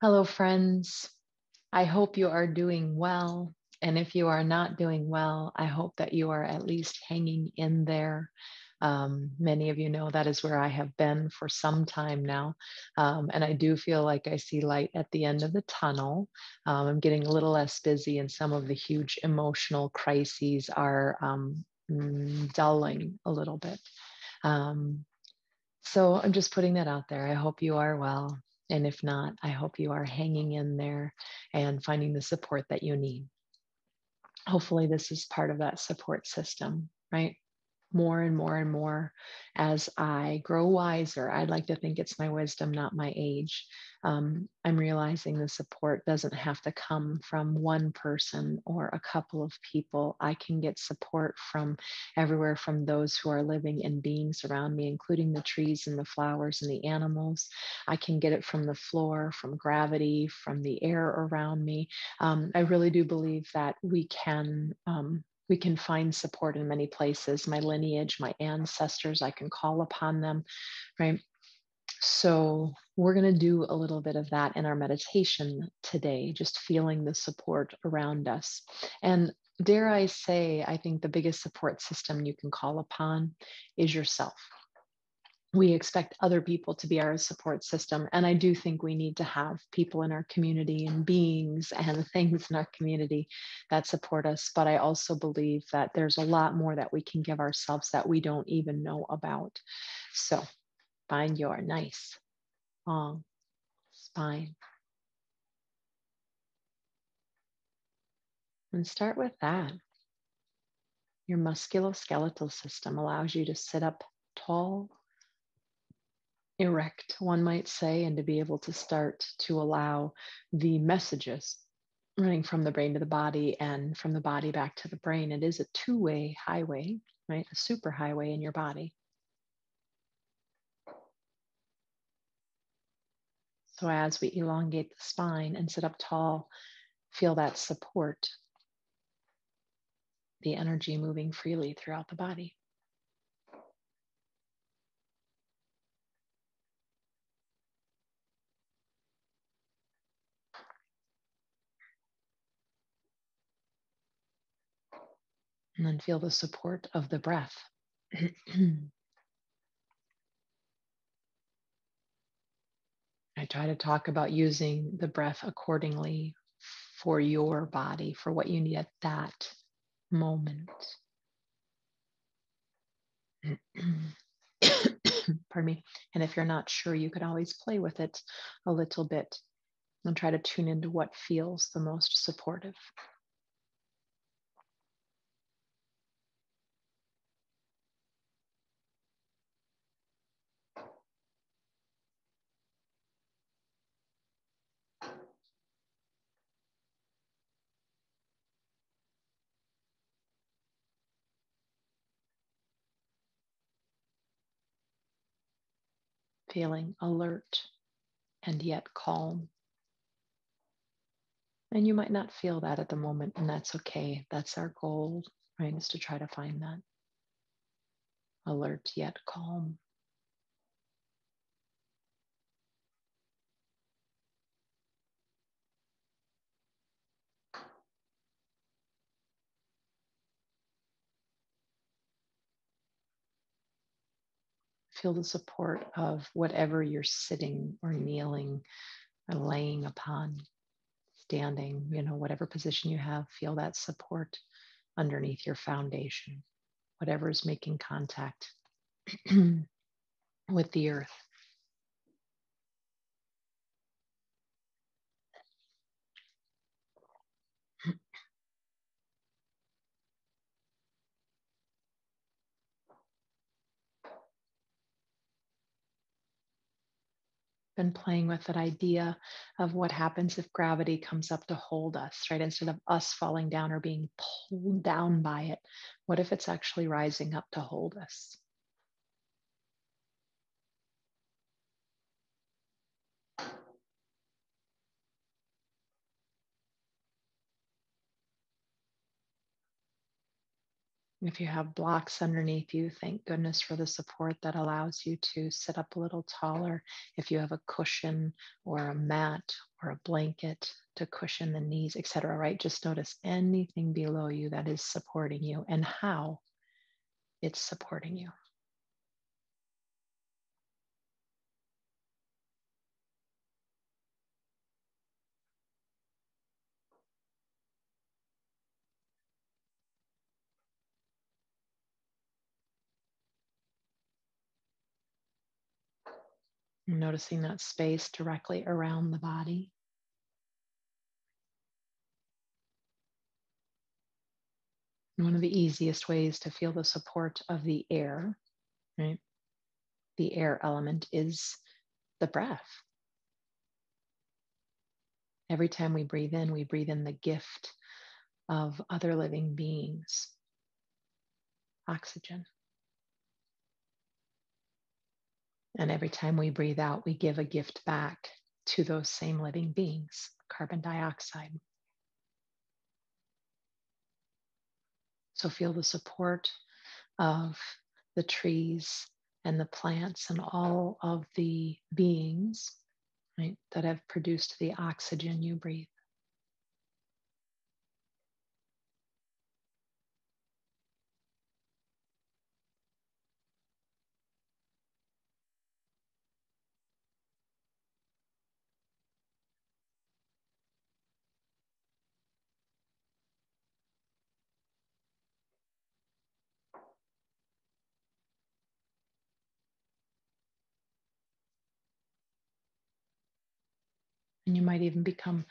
Hello, friends. I hope you are doing well. And if you are not doing well, I hope that you are at least hanging in there. Many of you know that is where I have been for some time now. And I do feel like I see light at the end of the tunnel. I'm getting a little less busy, and some of the huge emotional crises are dulling a little bit. Um, so I'm just putting that out there. I hope you are well. And if not, I hope you are hanging in there and finding the support that you need. Hopefully, this is part of that support system, right? More and more and more as I grow wiser. I'd like to think it's my wisdom, not my age. I'm realizing the support doesn't have to come from one person or a couple of people. I can get support from everywhere, from those who are living and beings around me, including the trees and the flowers and the animals. I can get it from the floor, from gravity, from the air around me. I really do believe that we can find support in many places. My lineage, my ancestors, I can call upon them, right? So we're going to do a little bit of that in our meditation today, just feeling the support around us. And dare I say, I think the biggest support system you can call upon is yourself. We expect other people to be our support system. And I do think we need to have people in our community and beings and things in our community that support us. But I also believe that there's a lot more that we can give ourselves that we don't even know about. So find your nice, long spine and start with that. Your musculoskeletal system allows you to sit up tall, erect, one might say, and to be able to start to allow the messages running from the brain to the body and from the body back to the brain. It is a two-way highway, right? A super highway in your body. So as we elongate the spine and sit up tall, feel that support, the energy moving freely throughout the body. And then feel the support of the breath. I try to talk about using the breath accordingly for your body, for what you need at that moment. Pardon me. And if you're not sure, you can always play with it a little bit and try to tune into what feels the most supportive. Feeling alert and yet calm. And you might not feel that at the moment, and that's okay. That's our goal, right? Is to try to find that alert yet calm. Feel the support of whatever you're sitting or kneeling or laying upon, standing, whatever position you have, feel that support underneath your foundation, whatever is making contact with the earth. Been playing with that idea of what happens if gravity comes up to hold us, right? Instead of us falling down or being pulled down by it, what if it's actually rising up to hold us? If you have blocks underneath you, thank goodness for the support that allows you to sit up a little taller. If you have a cushion or a mat or a blanket to cushion the knees, etc., right? Just notice anything below you that is supporting you and how it's supporting you. Noticing that space directly around the body. And one of the easiest ways to feel the support of the air, right? The air element is the breath. Every time we breathe in the gift of other living beings, oxygen. And every time we breathe out, we give a gift back to those same living beings, carbon dioxide. So feel the support of the trees and the plants and all of the beings, right, that have produced the oxygen you breathe. And you might even become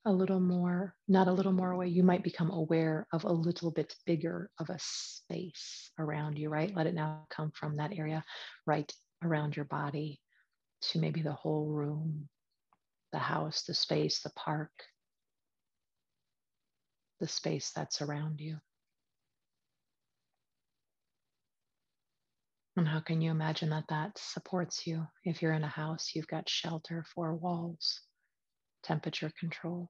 a little more, not a little more aware, you might become aware of a little bit bigger of a space around you, right? Let it now come from that area right around your body to maybe the whole room, the house, the space, the park, the space that's around you. And how can you imagine that that supports you? If you're in a house, you've got shelter, four walls, temperature control.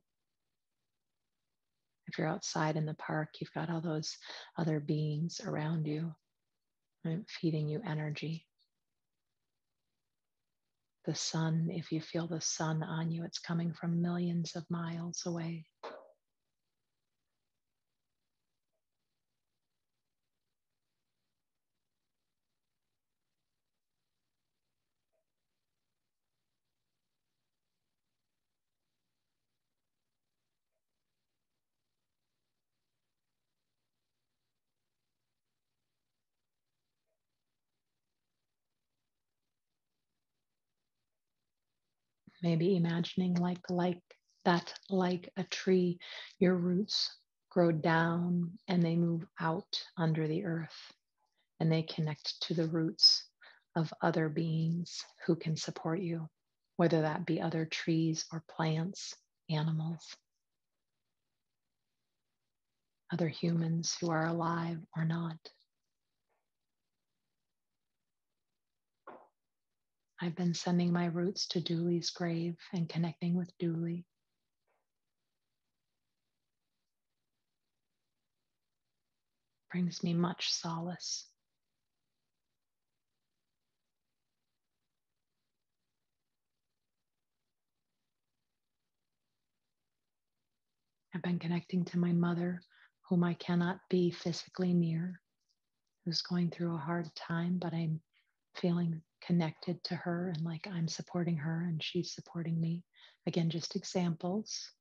If you're outside in the park, you've got all those other beings around you, right, feeding you energy. The sun, if you feel the sun on you, it's coming from millions of miles away. Maybe imagining like a tree, your roots grow down and they move out under the earth and they connect to the roots of other beings who can support you, whether that be other trees or plants, animals, other humans who are alive or not. I've been sending my roots to Dooley's grave and connecting with Dooley. Brings me much solace. I've been connecting to my mother, whom I cannot be physically near, who's going through a hard time, but I'm feeling connected to her and like I'm supporting her and she's supporting me. Again, just examples.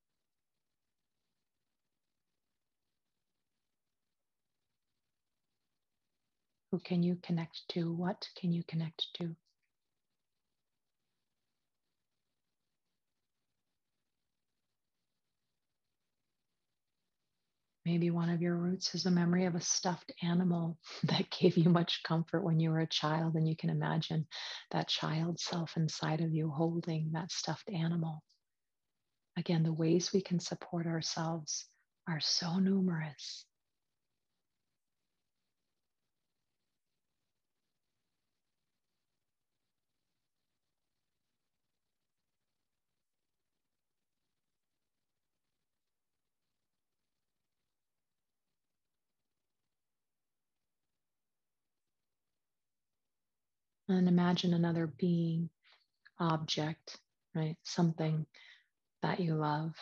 Who can you connect to? What can you connect to? Maybe one of your roots is a memory of a stuffed animal that gave you much comfort when you were a child, and you can imagine that child self inside of you holding that stuffed animal. Again, the ways we can support ourselves are so numerous. And imagine another being, object, right? Something that you love.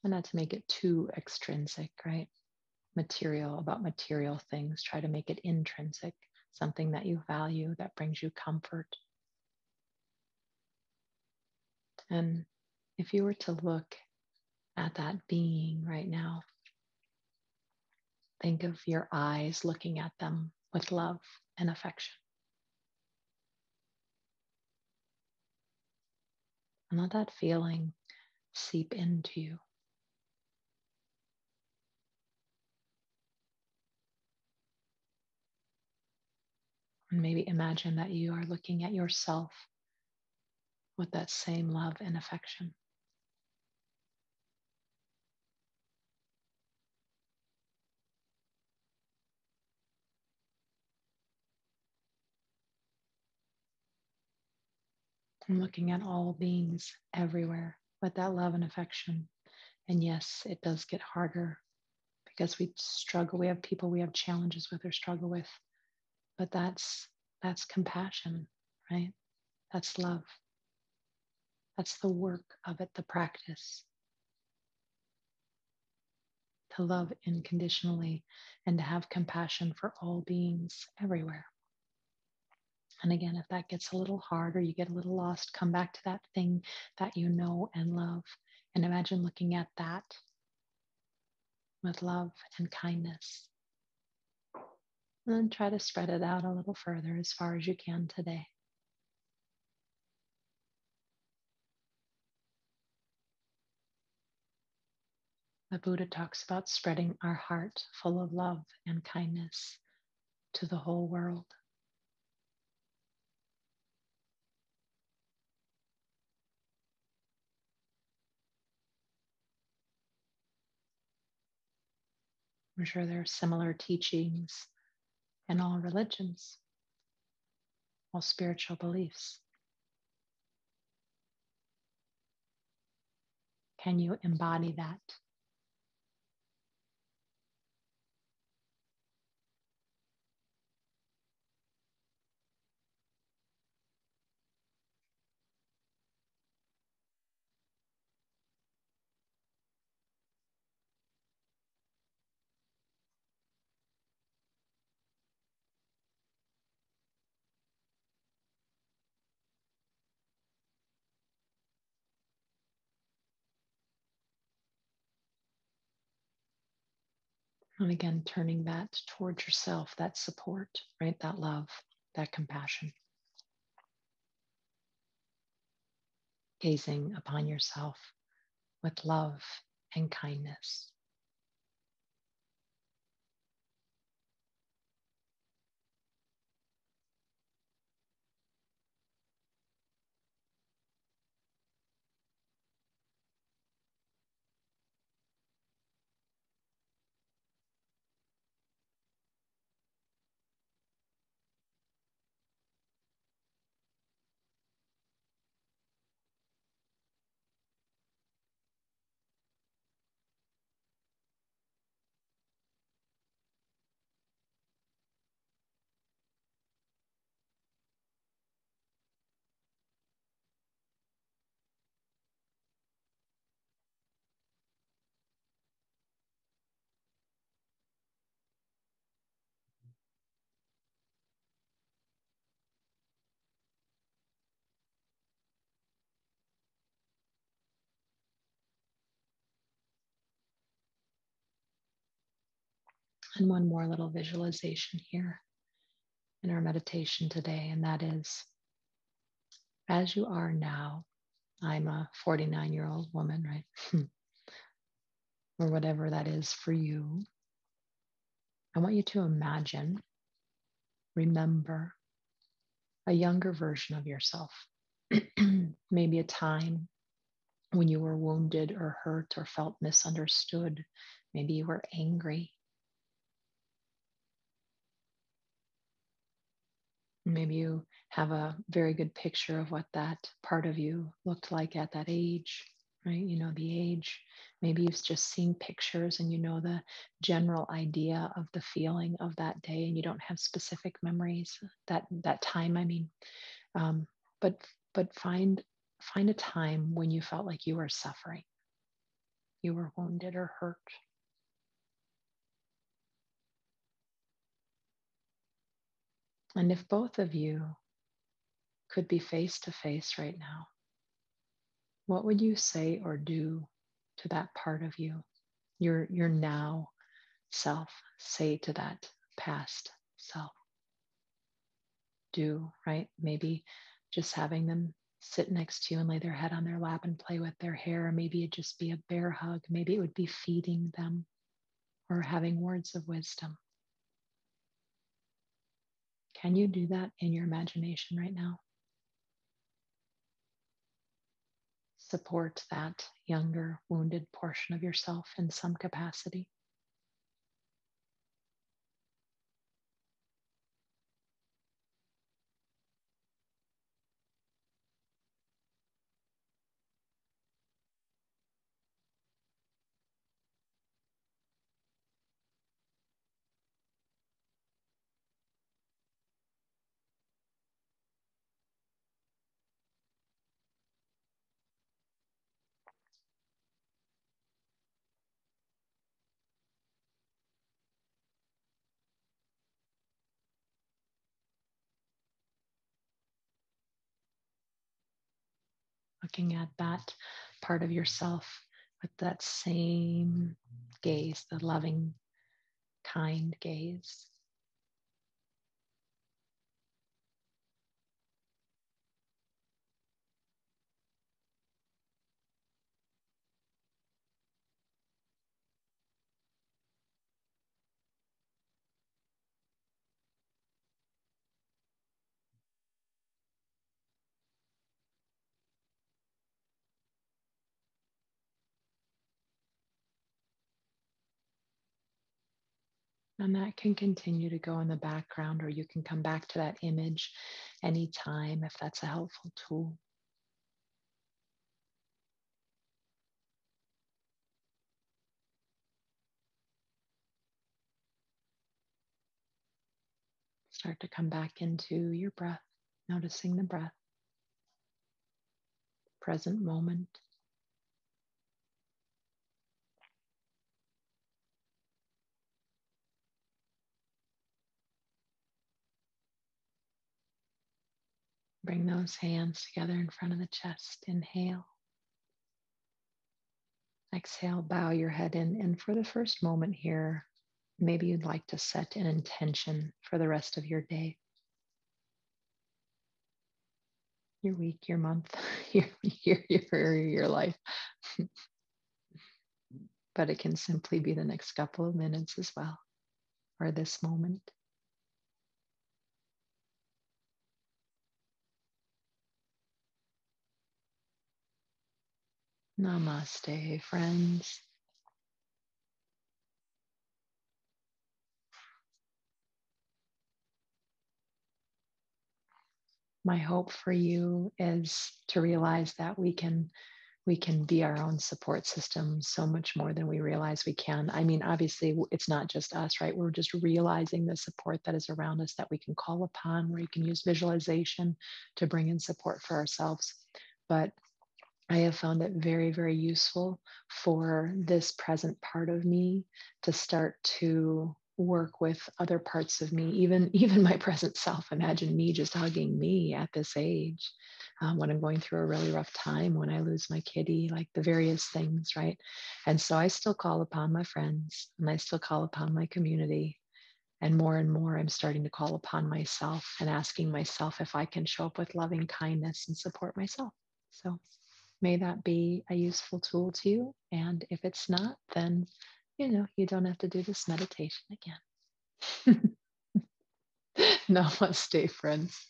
And not to make it too extrinsic, right? About material things. Try to make it intrinsic, something that you value, that brings you comfort. And if you were to look at that being right now, think of your eyes looking at them with love and affection. And let that feeling seep into you. And maybe imagine that you are looking at yourself with that same love and affection. And looking at all beings everywhere with that love and affection. And yes, it does get harder because we struggle. We have people we have challenges with or struggle with. But that's compassion, right? That's love. That's the work of it, the practice. To love unconditionally and to have compassion for all beings everywhere. And again, if that gets a little hard or you get a little lost, come back to that thing that you know and love. And imagine looking at that with love and kindness. And then try to spread it out a little further as far as you can today. The Buddha talks about spreading our heart full of love and kindness to the whole world. I'm sure there are similar teachings in all religions, all spiritual beliefs. Can you embody that? And again, turning that towards yourself, that support, right? That love, that compassion. Gazing upon yourself with love and kindness. And one more little visualization here in our meditation today, and that is as you are now. I'm a 49-year-old woman, right? Or whatever that is for you. I want you to imagine, remember a younger version of yourself. Maybe a time when you were wounded or hurt or felt misunderstood. Maybe you were angry. Maybe you have a very good picture of what that part of you looked like at that age. right? You know the age. Maybe you've just seen pictures and you know the general idea of the feeling of that day, and you don't have specific memories that time. I mean, um, but find a time when you felt like you were suffering, you were wounded or hurt. And if both of you could be face to face right now, what would you say or do to that part of you, your now self? Say to that past self. Do, right? Maybe just having them sit next to you and lay their head on their lap and play with their hair. Maybe it'd just be a bear hug. Maybe it would be feeding them or having words of wisdom. Can you do that in your imagination right now? Support that younger, wounded portion of yourself in some capacity. Looking at that part of yourself with that same gaze, the loving, kind gaze. And that can continue to go in the background, or you can come back to that image anytime if that's a helpful tool. Start to come back into your breath, noticing the breath, present moment. Bring those hands together in front of the chest. Inhale. Exhale, bow your head in. And for the first moment here, maybe you'd like to set an intention for the rest of your day, your week, your month, your year, your life. But it can simply be the next couple of minutes as well, or this moment. Namaste, friends. My hope for you is to realize that we can be our own support system so much more than we realize we can. I mean, obviously, it's not just us, right? We're just realizing the support that is around us that we can call upon, where you can use visualization to bring in support for ourselves. But I have found it very, very useful for this present part of me to start to work with other parts of me, even my present self. Imagine me just hugging me at this age, when I'm going through a really rough time, when I lose my kitty, like the various things, right? And so I still call upon my friends and I still call upon my community. And more, I'm starting to call upon myself and asking myself if I can show up with loving kindness and support myself. So may that be a useful tool to you. And if it's not, then, you don't have to do this meditation again. Namaste, friends.